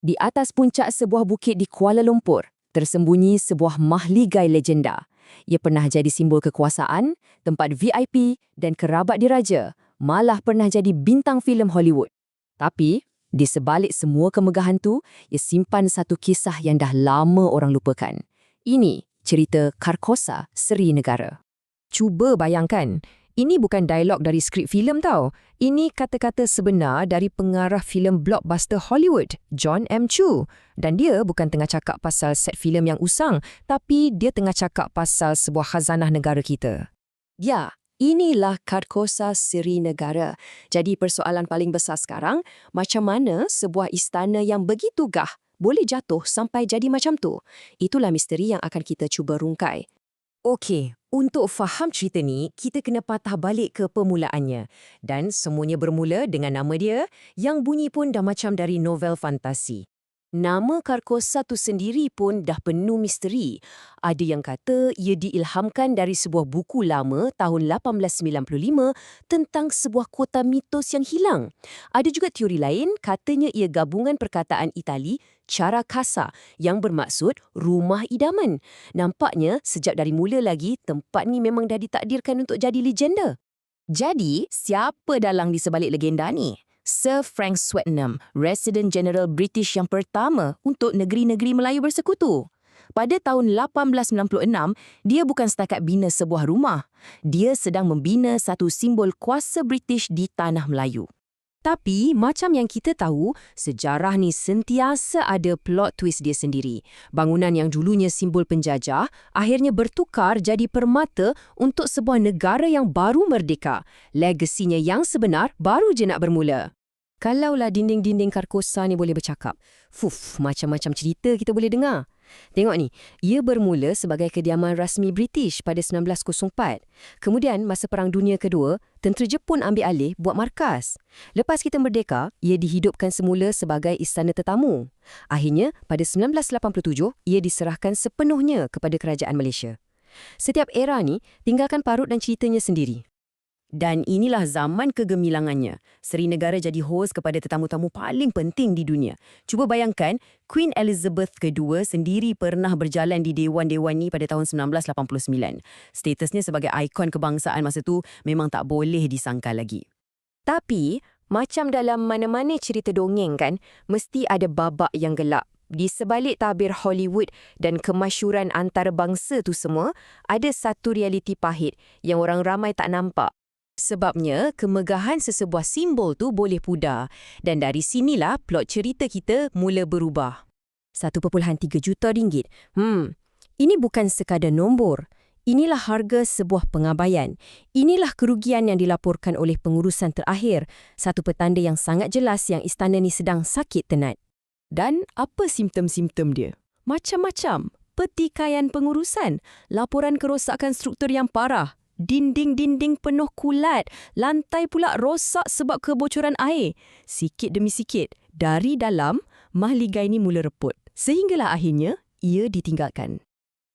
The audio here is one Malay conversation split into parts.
Di atas puncak sebuah bukit di Kuala Lumpur, tersembunyi sebuah mahligai legenda. Ia pernah jadi simbol kekuasaan, tempat VIP dan kerabat diraja, malah pernah jadi bintang filem Hollywood. Tapi, di sebalik semua kemegahan tu, ia simpan satu kisah yang dah lama orang lupakan. Ini cerita Carcosa Seri Negara. Cuba bayangkan, ini bukan dialog dari skrip filem tau. Ini kata-kata sebenar dari pengarah filem blockbuster Hollywood, John M. Chu. Dan dia bukan tengah cakap pasal set filem yang usang, tapi dia tengah cakap pasal sebuah khazanah negara kita. Ya, inilah Carcosa Seri Negara. Jadi persoalan paling besar sekarang, macam mana sebuah istana yang begitu gah boleh jatuh sampai jadi macam tu? Itulah misteri yang akan kita cuba rungkai. Okey, untuk faham cerita ni, kita kena patah balik ke permulaannya. Dan semuanya bermula dengan nama dia yang bunyi pun dah macam dari novel fantasi. Nama Carcosa tu sendiri pun dah penuh misteri. Ada yang kata ia diilhamkan dari sebuah buku lama tahun 1895 tentang sebuah kota mitos yang hilang. Ada juga teori lain katanya ia gabungan perkataan Itali cara casa yang bermaksud rumah idaman. Nampaknya sejak dari mula lagi tempat ni memang dah ditakdirkan untuk jadi legenda. Jadi, siapa dalang di sebalik legenda ni? Sir Frank Swetnam, Resident General British yang pertama untuk negeri-negeri Melayu bersekutu. Pada tahun 1896, dia bukan setakat bina sebuah rumah. Dia sedang membina satu simbol kuasa British di tanah Melayu. Tapi, macam yang kita tahu, sejarah ni sentiasa ada plot twist dia sendiri. Bangunan yang dulunya simbol penjajah, akhirnya bertukar jadi permata untuk sebuah negara yang baru merdeka. Legasinya yang sebenar baru je nak bermula. Kalaulah dinding-dinding Carcosa ni boleh bercakap, macam-macam cerita kita boleh dengar. Tengok ni, ia bermula sebagai kediaman rasmi British pada 1904. Kemudian, masa Perang Dunia Kedua, tentera Jepun ambil alih buat markas. Lepas kita merdeka, ia dihidupkan semula sebagai istana tetamu. Akhirnya, pada 1987, ia diserahkan sepenuhnya kepada Kerajaan Malaysia. Setiap era ni, tinggalkan parut dan ceritanya sendiri. Dan inilah zaman kegemilangannya. Seri Negara jadi hos kepada tetamu-tamu paling penting di dunia. Cuba bayangkan, Queen Elizabeth II sendiri pernah berjalan di dewan-dewan ni pada tahun 1989. Statusnya sebagai ikon kebangsaan masa tu memang tak boleh disangkal lagi. Tapi, macam dalam mana-mana cerita dongeng kan, mesti ada babak yang gelap. Di sebalik tabir Hollywood dan kemasyhuran antarabangsa tu semua, ada satu realiti pahit yang orang ramai tak nampak. Sebabnya, kemegahan sesebuah simbol tu boleh pudar. Dan dari sinilah plot cerita kita mula berubah. 1.3 juta ringgit. Ini bukan sekadar nombor. Inilah harga sebuah pengabaian. Inilah kerugian yang dilaporkan oleh pengurusan terakhir. Satu petanda yang sangat jelas yang istana ni sedang sakit tenat. Dan apa simptom-simptom dia? Macam-macam. Pertikaian pengurusan. Laporan kerosakan struktur yang parah. Dinding-dinding penuh kulat, lantai pula rosak sebab kebocoran air. Sikit demi sikit, dari dalam, mahligai ini mula reput. Sehinggalah akhirnya, ia ditinggalkan.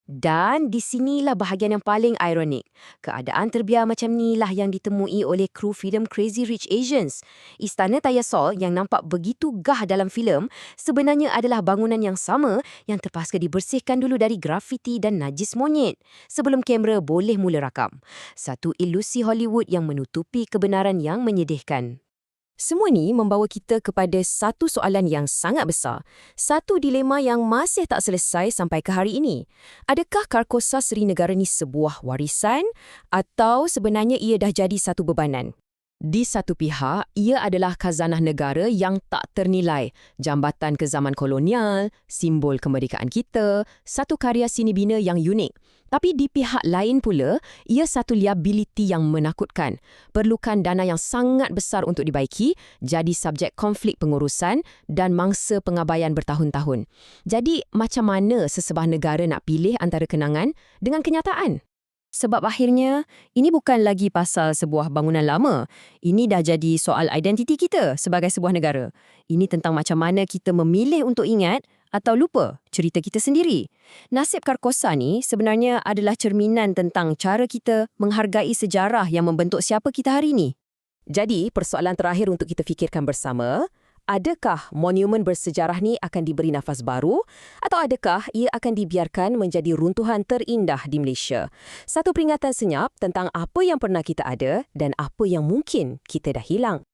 Dan di sinilah bahagian yang paling ironik. Keadaan terbiar macam inilah yang ditemui oleh kru filem Crazy Rich Asians. Istana Tayasol yang nampak begitu gah dalam filem sebenarnya adalah bangunan yang sama yang terpaksa dibersihkan dulu dari grafiti dan najis monyet sebelum kamera boleh mula rakam. Satu ilusi Hollywood yang menutupi kebenaran yang menyedihkan. Semua ni membawa kita kepada satu soalan yang sangat besar. Satu dilema yang masih tak selesai sampai ke hari ini. Adakah Carcosa Seri Negara ni sebuah warisan atau sebenarnya ia dah jadi satu bebanan? Di satu pihak, ia adalah khazanah negara yang tak ternilai. Jambatan ke zaman kolonial, simbol kemerdekaan kita, satu karya seni bina yang unik. Tapi di pihak lain pula, ia satu liability yang menakutkan. Perlukan dana yang sangat besar untuk dibaiki, jadi subjek konflik pengurusan dan mangsa pengabaian bertahun-tahun. Jadi, macam mana sesebah negara nak pilih antara kenangan dengan kenyataan? Sebab akhirnya, ini bukan lagi pasal sebuah bangunan lama. Ini dah jadi soal identiti kita sebagai sebuah negara. Ini tentang macam mana kita memilih untuk ingat atau lupa cerita kita sendiri. Nasib Carcosa ni sebenarnya adalah cerminan tentang cara kita menghargai sejarah yang membentuk siapa kita hari ini. Jadi, persoalan terakhir untuk kita fikirkan bersama, Adakah monumen bersejarah ni akan diberi nafas baru atau adakah ia akan dibiarkan menjadi runtuhan terindah di Malaysia? Satu peringatan senyap tentang apa yang pernah kita ada dan apa yang mungkin kita dah hilang.